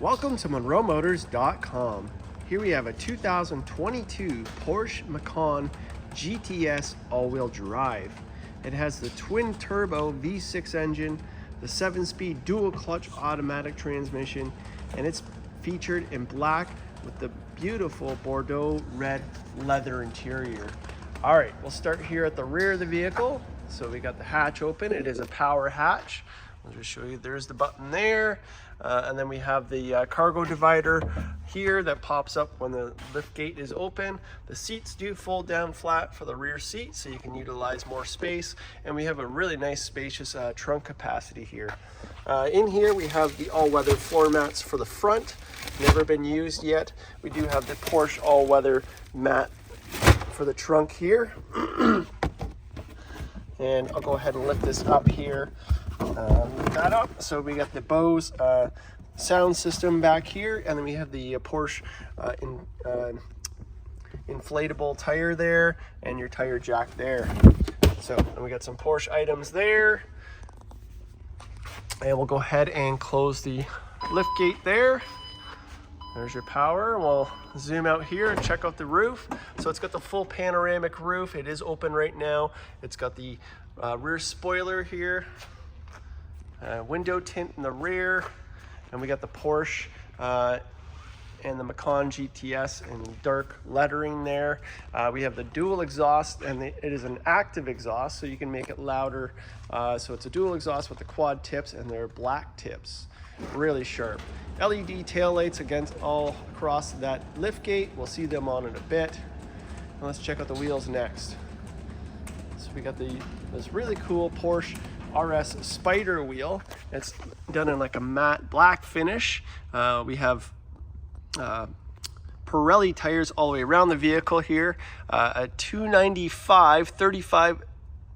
Welcome to MonroeMotors.com. Here we have a 2022 Porsche Macan GTS all-wheel drive. It has the twin turbo V6 engine, the 7-speed dual clutch automatic transmission, and it's featured in black with the beautiful Bordeaux red leather interior. All right, we'll start here at the rear of the vehicle. So we got the hatch open. It is a power hatch. I'll just show you, there's the button there. And then we have the cargo divider here that pops up when the lift gate is open. The seats do fold down flat for the rear seat, so you can utilize more space. And we have a really nice spacious trunk capacity here. In here we have the all-weather floor mats for the front. Never been used yet. We do have the Porsche all-weather mat for the trunk here. And I'll go ahead and lift this up here. Lift that up. So we got the Bose sound system back here, and then we have the Porsche inflatable tire there, and your tire jack there. So and we got some Porsche items there, and we'll go ahead and close the lift gate there. There's your power. We'll zoom out here and check out the roof. So it's got the full panoramic roof. It is open right now. It's got the rear spoiler here, window tint in the rear, and we got the Porsche and the Macan GTS in dark lettering there. We have the dual exhaust, and it is an active exhaust, so you can make it louder. So it's a dual exhaust with the quad tips, and they're black tips, really sharp. LED taillights against all across that lift gate. We'll see them on in a bit. And let's check out the wheels next. So we got this really cool Porsche RS Spyder wheel. It's done in like a matte black finish. We have Pirelli tires all the way around the vehicle here. A 295 35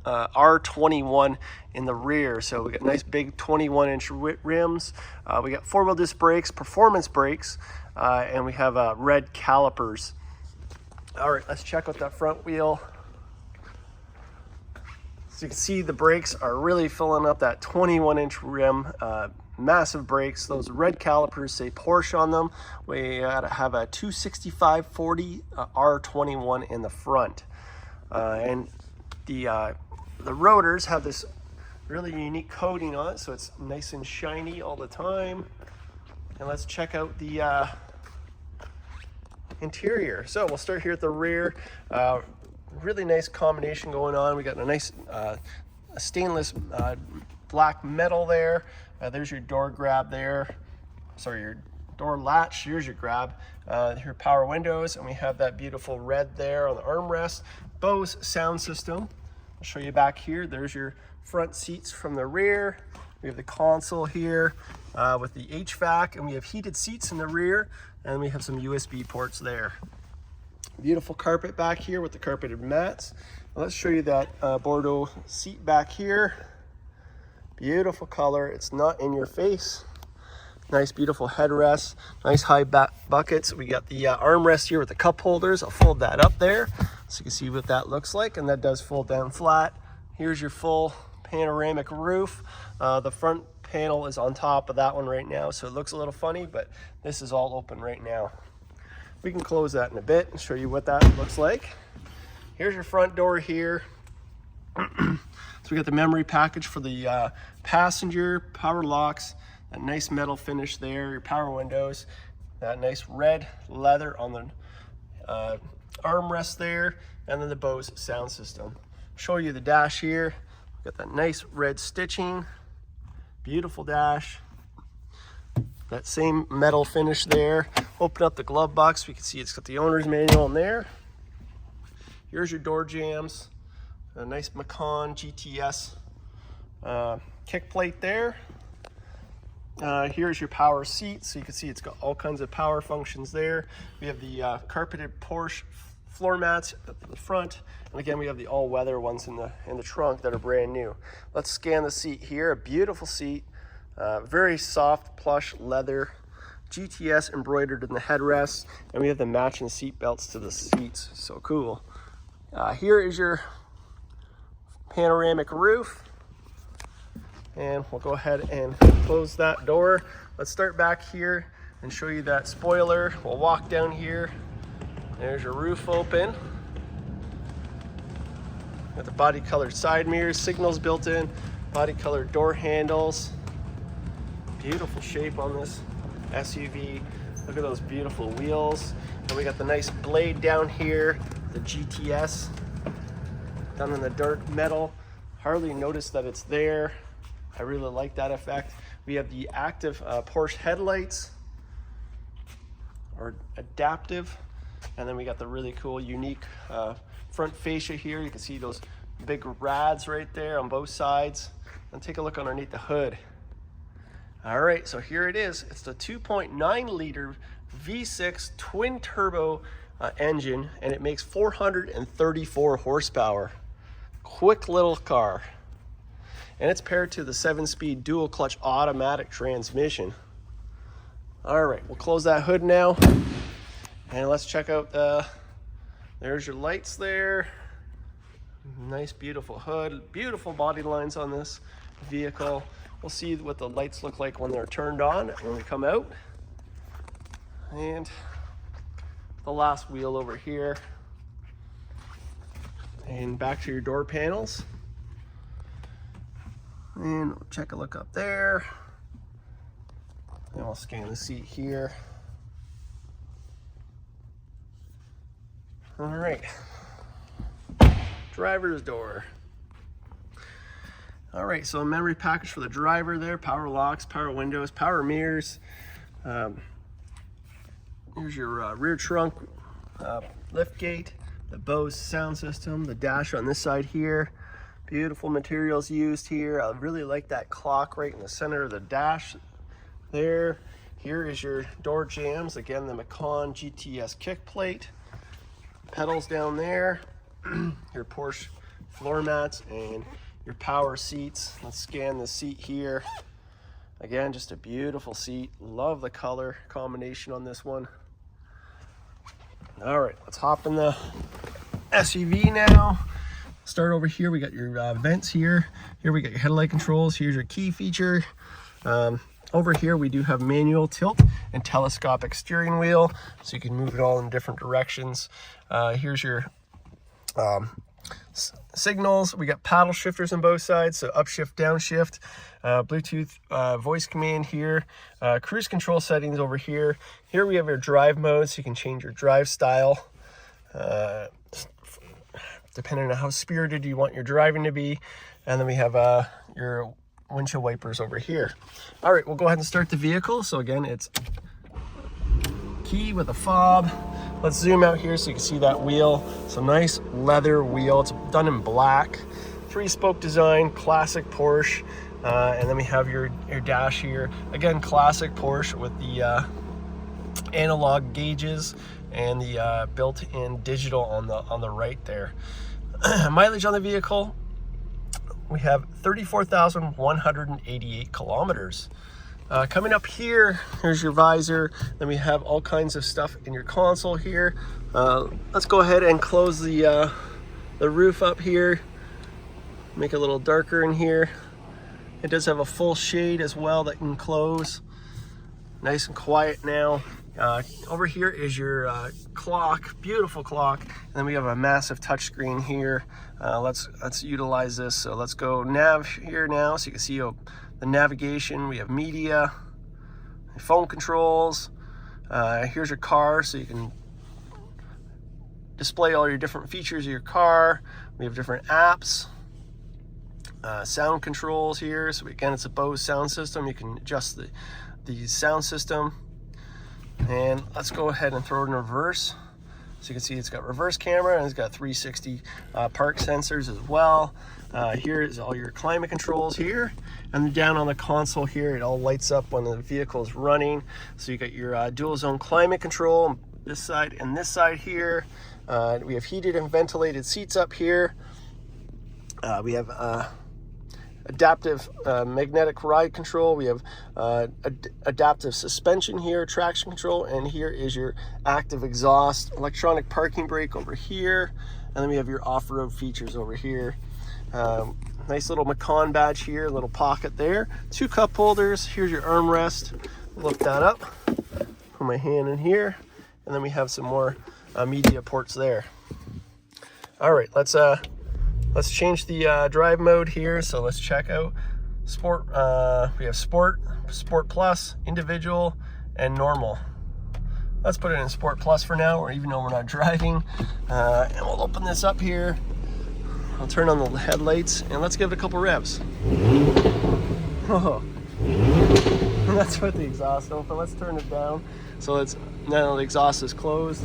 R21 in the rear, so we got nice big 21-inch rims. We got four-wheel disc brakes, performance brakes, and we have red calipers. All right, let's check out that front wheel. So you can see the brakes are really filling up that 21-inch rim. Massive brakes. Those red calipers say Porsche on them. We have a 265/40 R21 in the front, and the rotors have this really unique coating on it, so it's nice and shiny all the time. And let's check out the interior. So we'll start here at the rear. Really nice combination going on. We got a nice stainless black metal there. There's your door grab there. Sorry, your door latch. Here's your grab. Your power windows, and we have that beautiful red there on the armrest. Bose sound system. I'll show you back here. There's your front seats from the rear. We have the console here with the HVAC, and we have heated seats in the rear, and we have some USB ports there. Beautiful carpet back here with the carpeted mats. Let's show you that Bordeaux seat back here. Beautiful color. It's not in your face. Nice beautiful headrest, nice high back buckets. We got the armrest here with the cup holders. I'll fold that up there so you can see what that looks like, and that does fold down flat. Here's your full panoramic roof. The front panel is on top of that one right now, so it looks a little funny, but this is all open right now. We can close that in a bit and show you what that looks like. Here's your front door here. So we got the memory package for the passenger, power locks, that nice metal finish there, your power windows, that nice red leather on the armrest there, and then the Bose sound system. Show you the dash here. Got that nice red stitching, beautiful dash. That same metal finish there. Open up the glove box. We can see it's got the owner's manual in there. Here's your door jambs. A nice Macan GTS kick plate there. Here's your power seat. So you can see it's got all kinds of power functions there. We have the carpeted Porsche floor mats at the front. And again, we have the all-weather ones in the trunk that are brand new. Let's scan the seat here. A beautiful seat. Very soft plush leather, GTS embroidered in the headrests, and we have the matching seat belts to the seats. So cool. Here is your panoramic roof, and we'll go ahead and close that door. Let's start back here and show you that spoiler. We'll walk down here. There's your roof open. Got the body colored side mirrors, signals built in, body colored door handles. Beautiful shape on this SUV. Look at those beautiful wheels. And we got the nice blade down here, the GTS, done in the dark metal. Hardly noticed that it's there. I really like that effect. We have the active Porsche headlights, or adaptive. And then we got the really cool, unique front fascia here. You can see those big rads right there on both sides. And take a look underneath the hood. All right, so here it is. It's the 2.9 liter V6 twin turbo engine, and it makes 434 horsepower. Quick little car. And it's paired to the 7-speed dual clutch automatic transmission. All right, we'll close that hood now. And let's check out, there's your lights there. Nice, beautiful hood. Beautiful body lines on this vehicle. We'll see what the lights look like when they're turned on, when we come out. And the last wheel over here. And back to your door panels. And we'll check a look up there. And we'll scan the seat here. All right. Driver's door. All right, so a memory package for the driver there, power locks, power windows, power mirrors. Here's your rear trunk lift gate, the Bose sound system, the dash on this side here. Beautiful materials used here. I really like that clock right in the center of the dash there. Here is your door jambs. Again, the Macan GTS kick plate. Pedals down there. Your Porsche floor mats and your power seats. Let's scan the seat here. Again, just a beautiful seat. Love the color combination on this one. All right, let's hop in the SUV now. Start over here. We got your vents here. Here we got your headlight controls. Here's your key feature. Over here we do have manual tilt and telescopic steering wheel, so you can move it all in different directions. Here's your signals. We got paddle shifters on both sides, so upshift, downshift, Bluetooth voice command here, cruise control settings over here. Here we have your drive mode, so you can change your drive style depending on how spirited you want your driving to be. And then we have your windshield wipers over here. All right, we'll go ahead and start the vehicle. So again, it's key with a fob. Let's zoom out here so you can see that wheel. It's a nice leather wheel. It's done in black. 3-spoke design, classic Porsche. And then we have your dash here. Again, classic Porsche with the analog gauges and the built-in digital on the right there. Mileage on the vehicle, we have 34,188 kilometers. Coming up here, here's your visor. Then we have all kinds of stuff in your console here. Let's go ahead and close the roof up here. Make it a little darker in here. It does have a full shade as well that can close. Nice and quiet now. Over here is your clock, beautiful clock. And then we have a massive touchscreen here. Let's utilize this. So let's go nav here now, so you can see the navigation. We have media, phone controls. Here's your car, so you can display all your different features of your car. We have different apps, sound controls here. So again, it's a Bose sound system. You can adjust the sound system. And let's go ahead and throw it in reverse. So you can see it's got reverse camera and it's got 360 park sensors as well. Here is all your climate controls here. And then down on the console here, it all lights up when the vehicle is running. So you got your dual zone climate control on this side and this side here. We have heated and ventilated seats up here. We have adaptive magnetic ride control. We have adaptive suspension here, traction control, and here is your active exhaust, electronic parking brake over here, and then we have your off-road features over here. Nice little Macan badge here, a little pocket there, 2 cup holders. Here's your armrest. Lift that up. Put my hand in here, and then we have some more media ports there. All right, let's change the drive mode here. So let's check out Sport. We have Sport, Sport Plus, Individual, and Normal. Let's put it in Sport Plus for now, or even though we're not driving. And we'll open this up here. I'll turn on the headlights, and let's give it a couple revs. Oh. That's with the exhaust open. Let's turn it down. So it's now the exhaust is closed.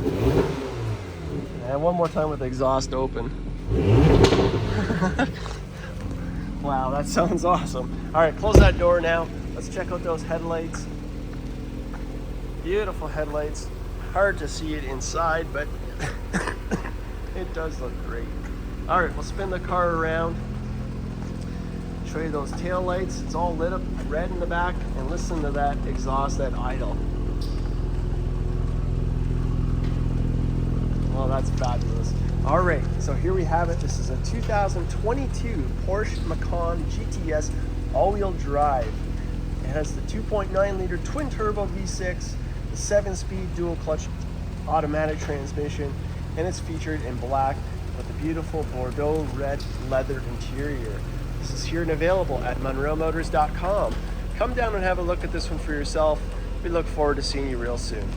And one more time with the exhaust open. Wow, that sounds awesome. All right, close that door now. Let's check out those headlights. Beautiful headlights. Hard to see it inside, but it does look great. All right, we'll spin the car around. Show you those tail lights. It's all lit up red in the back, and listen to that exhaust at idle. Well, that's fabulous. All right, so here we have it. This is a 2022 Porsche Macan GTS all-wheel drive. It has the 2.9 liter twin turbo V6, the 7-speed dual clutch automatic transmission, and it's featured in black with a beautiful Bordeaux red leather interior. This is here and available at MonroeMotors.com. Come down and have a look at this one for yourself. We look forward to seeing you real soon.